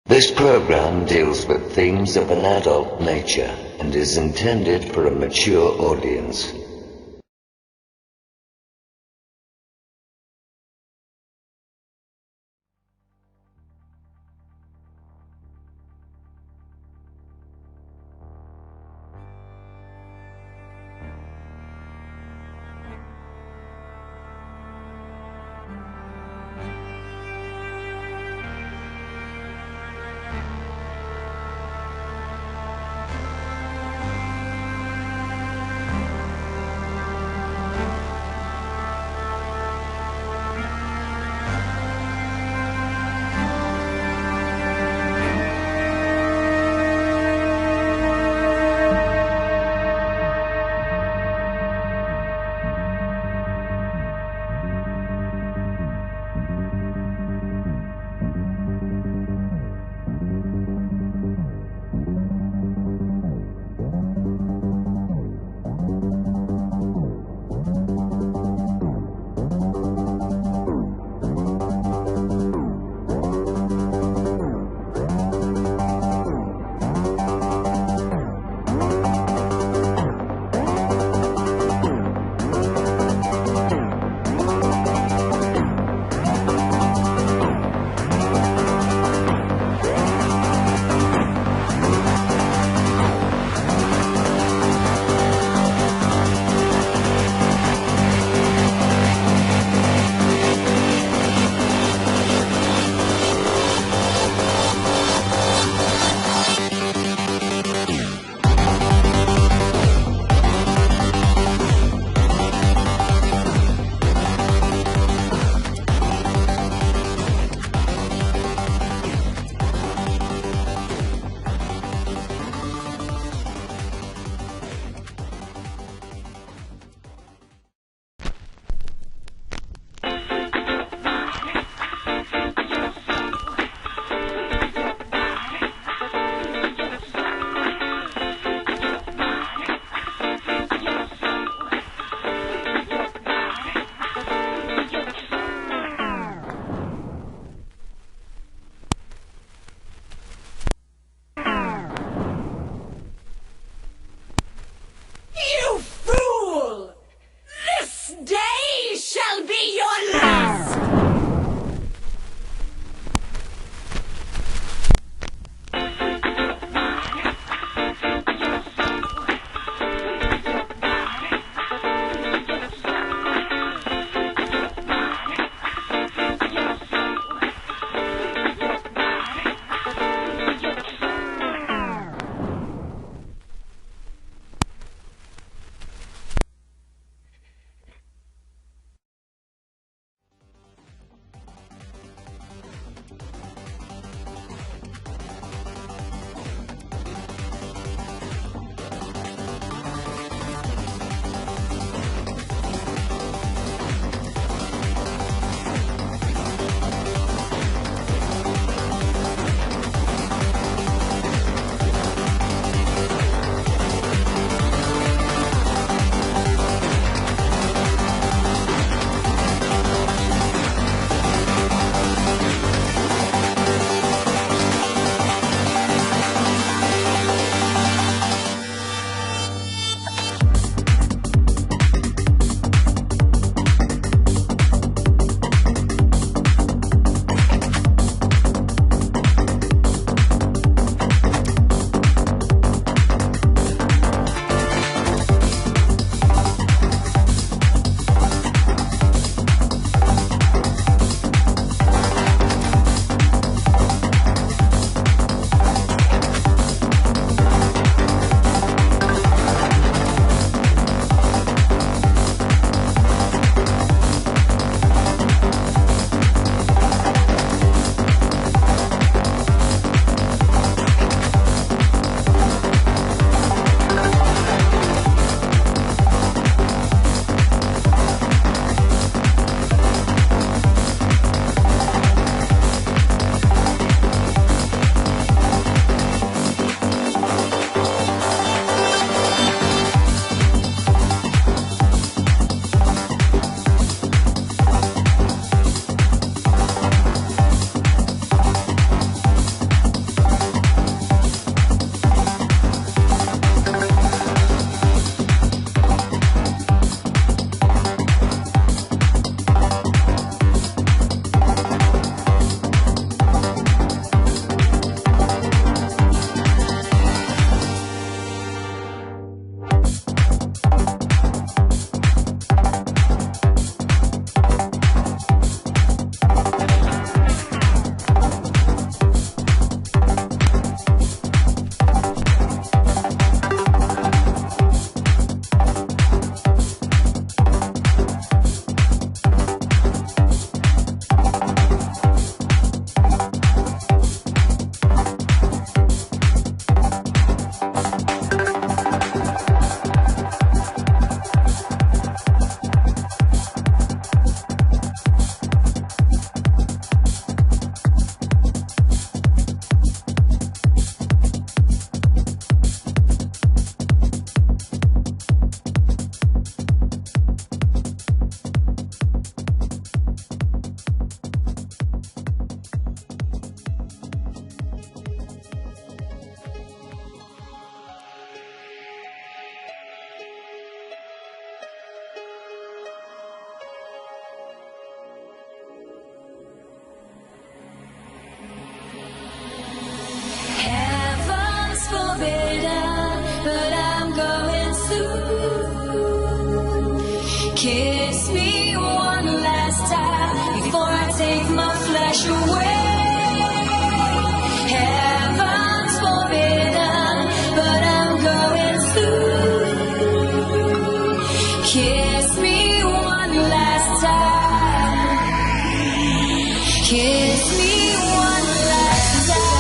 This program deals with themes of an adult nature and is intended for a mature audience. Kiss me one last time before I take my flesh away. Heaven's forbidden, but I'm going through. Kiss me one last time. Kiss me one last time.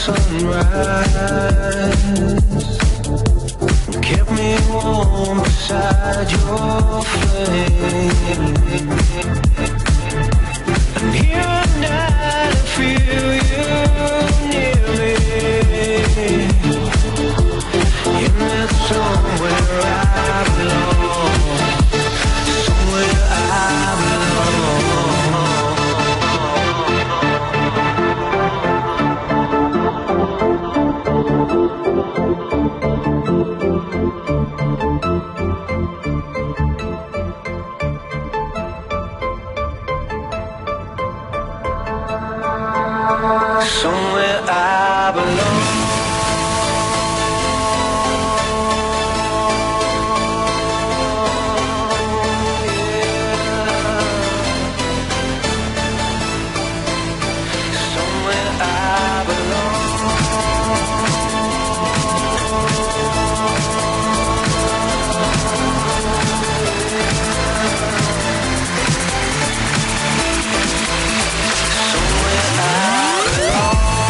sunrise kept me warm beside inside your flame. I'm here at night, I feel you near me. In that somewhere I belong, somewhere I belong. Somewhere I belong. Somewhere I belong. Somewhere I belong.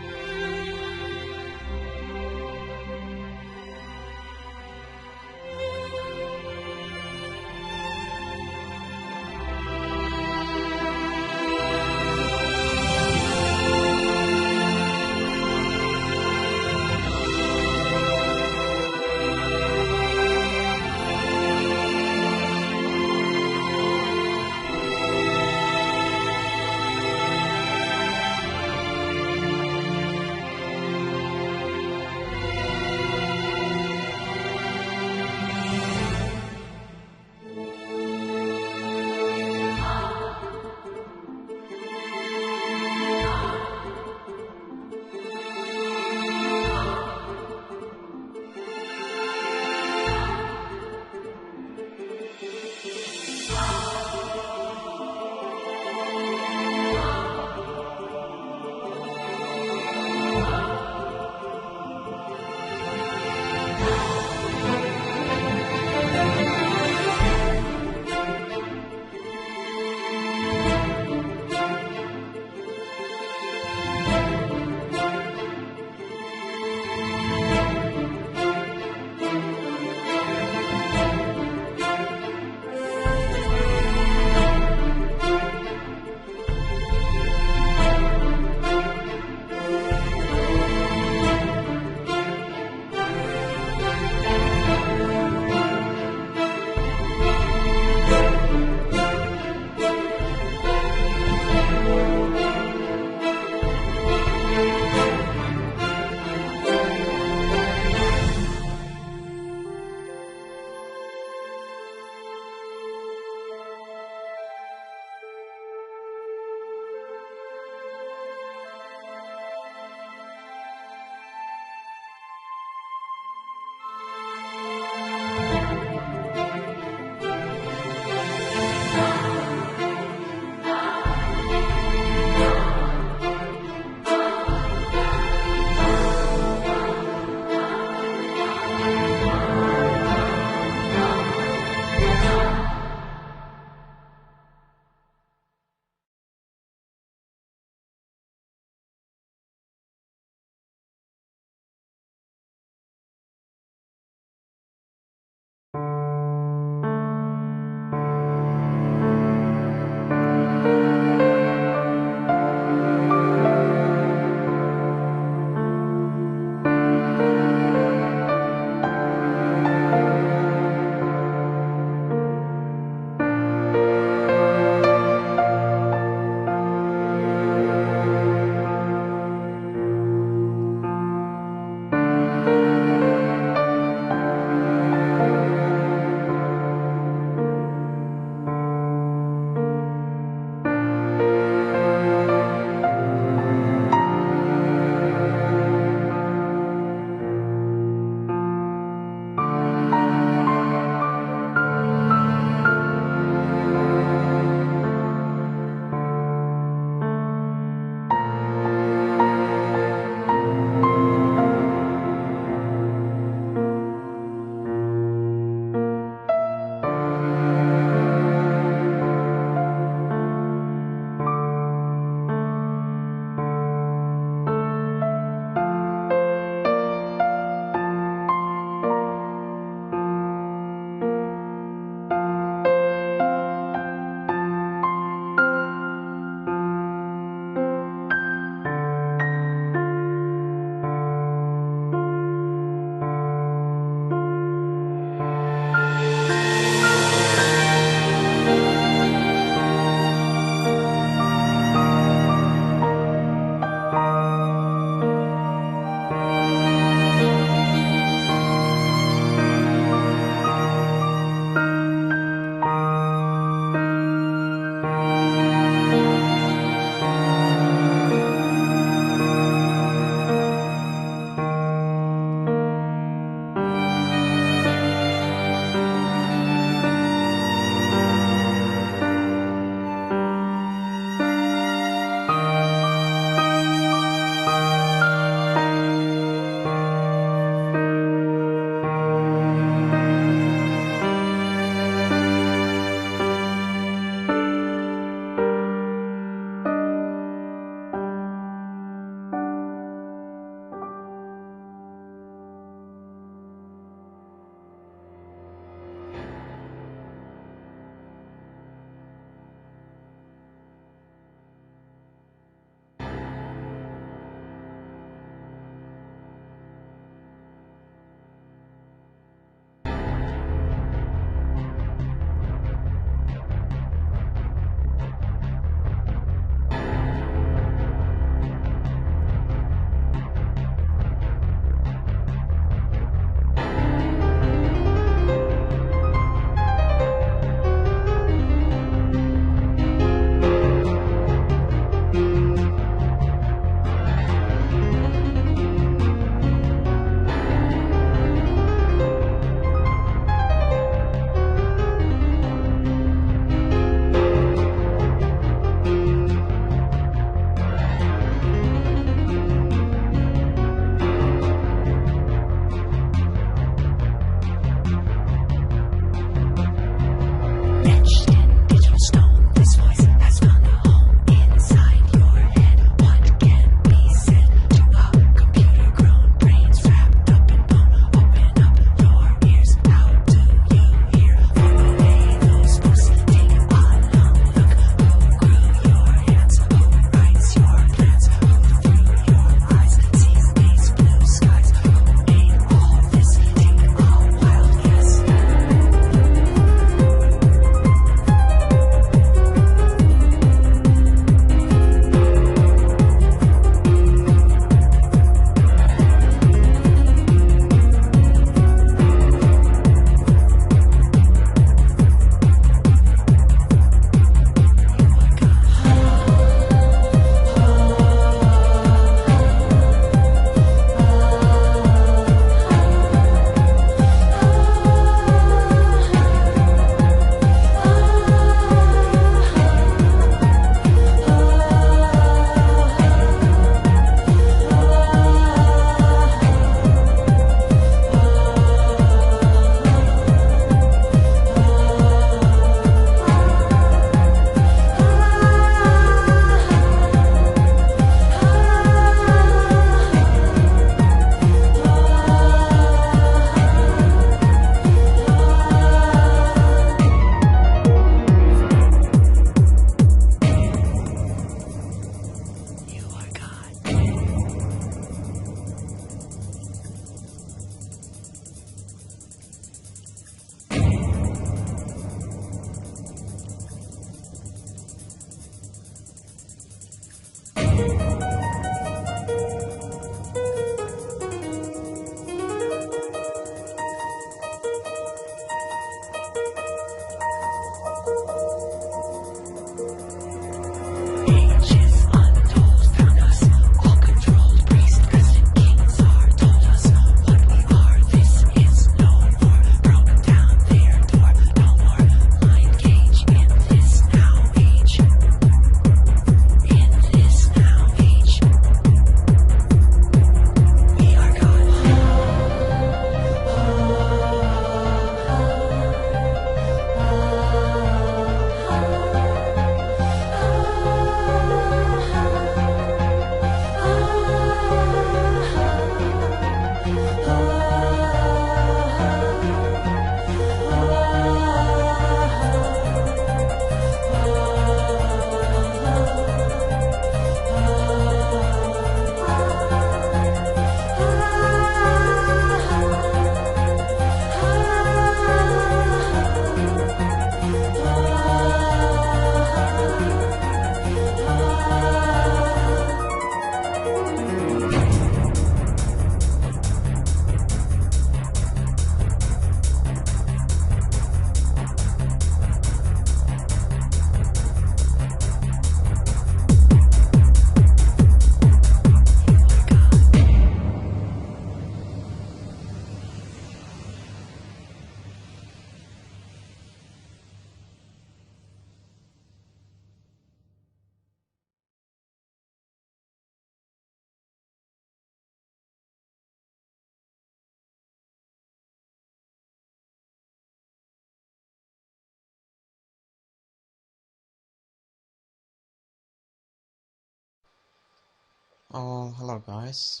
Oh, hello guys.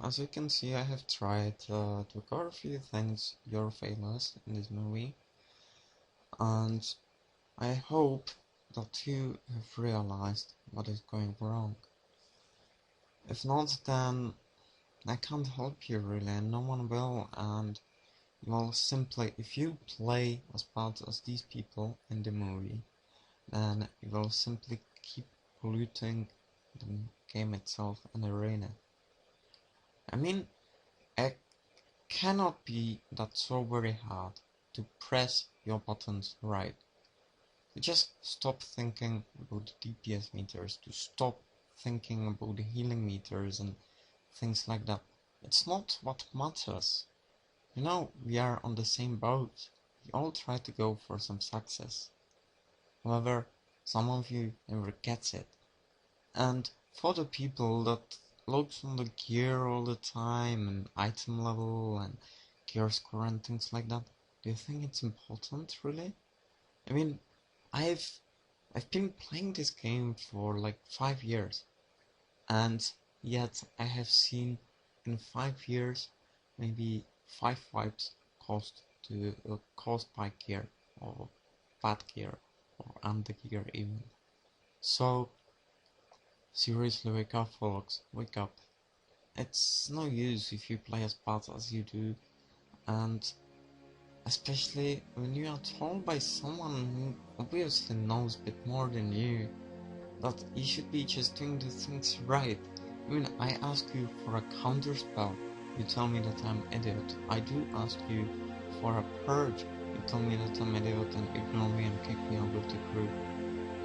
As you can see, I have tried to record a few things you're famous in this movie, and I hope that you have realized what is going wrong. If not, then I can't help you really, and no one will, and you will simply, if you play as bad as these people in the movie, then you will simply keep polluting the game itself and arena. I mean, it cannot be that so very hard to press your buttons right. To just stop thinking about the DPS meters, to stop thinking about the healing meters and things like that. It's not what matters. You know, we are on the same boat. We all try to go for some success. However, some of you never gets it. And for the people that looks on the gear all the time and item level and gear score and things like that, do you think it's important really? I mean, I've been playing this game for like 5 years, and yet I have seen in 5 years maybe 5 wipes caused by gear or bad gear or under gear even. So seriously, wake up folks, wake up. It's no use if you play as bad as you do, and especially when you are told by someone who obviously knows a bit more than you that you should be just doing the things right. I mean, I ask you for a counter spell, you tell me that I'm idiot. I do ask you for a purge, you tell me that I'm idiot and ignore me and kick me out of the crew.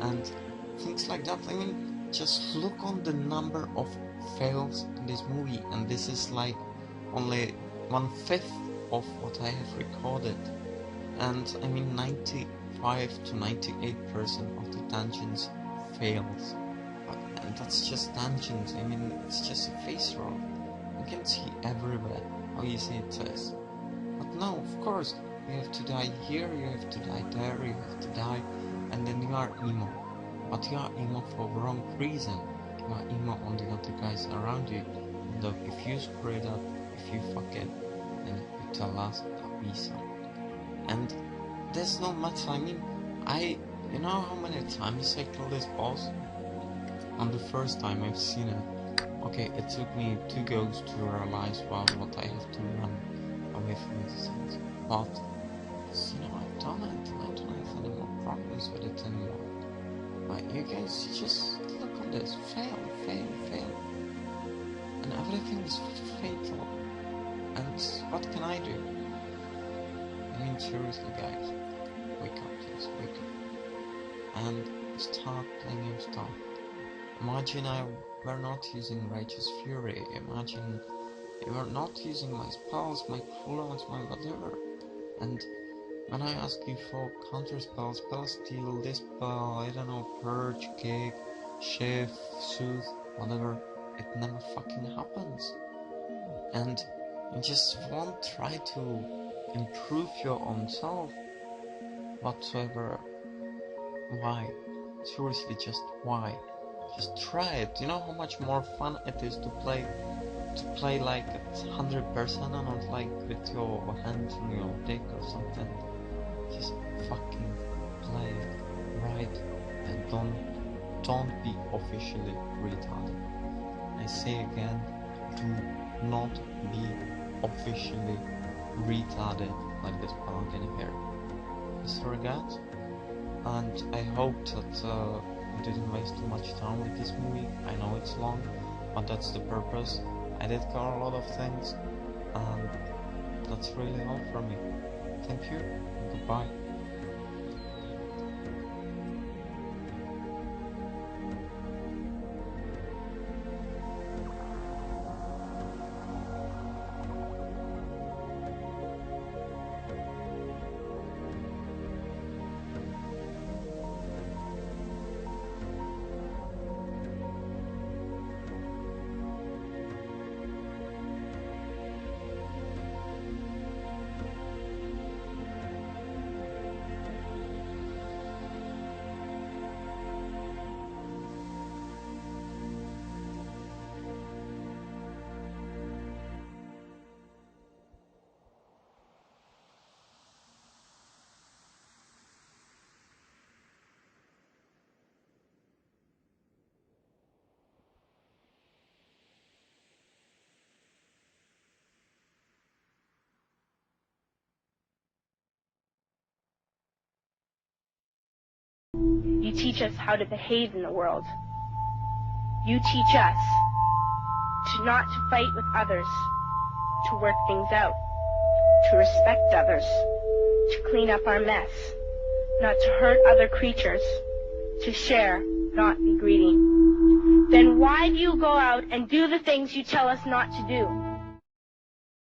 And things like that. I mean, just look on the number of fails in this movie, and this is like only 1/5 of what I have recorded. And I mean 95 to 98% of the dungeons fails. And that's just dungeons. I mean, it's just a face roll. You can see everywhere how easy it is. But no, of course, you have to die here, you have to die there, you have to die, and then you are emo. But you are emo for the wrong reason. You are emo on the other guys around you. And if you screw it up, if you fuck it, then you tell us that we suck. And there's no matter. I mean, you know how many times I killed this boss? On the first time I've seen it, okay, it took me 2 goes to realize what I have to run away from these things. But, you know, I've done it and I don't have any more problems with it anymore. But you guys just look on this, fail, fail, fail. And everything is fatal. And what can I do? I mean, seriously guys, wake up please, wake up. And start playing your stuff. Imagine I were not using Righteous Fury, imagine you were not using my spells, my cooldowns, my whatever. And when I ask you for counter spells, spell steal, this spell, I don't know, purge, kick, shift, soothe, whatever, it never fucking happens. And you just won't try to improve your own self whatsoever. Why? Seriously, just why? Just try it. You know how much more fun it is to play like at 100% and not like with your hands on your dick or something. Just fucking play it right and don't be officially retarded. I say again, do not be officially retarded like this paladin here. Disregard, and I hope that I didn't waste too much time with this movie. I know it's long, but that's the purpose. I did cover a lot of things, and that's really all from me. Thank you, and goodbye. You teach us how to behave in the world. You teach us not to fight with others, to work things out, to respect others, to clean up our mess, not to hurt other creatures, to share, not be greedy. Then why do you go out and do the things you tell us not to do?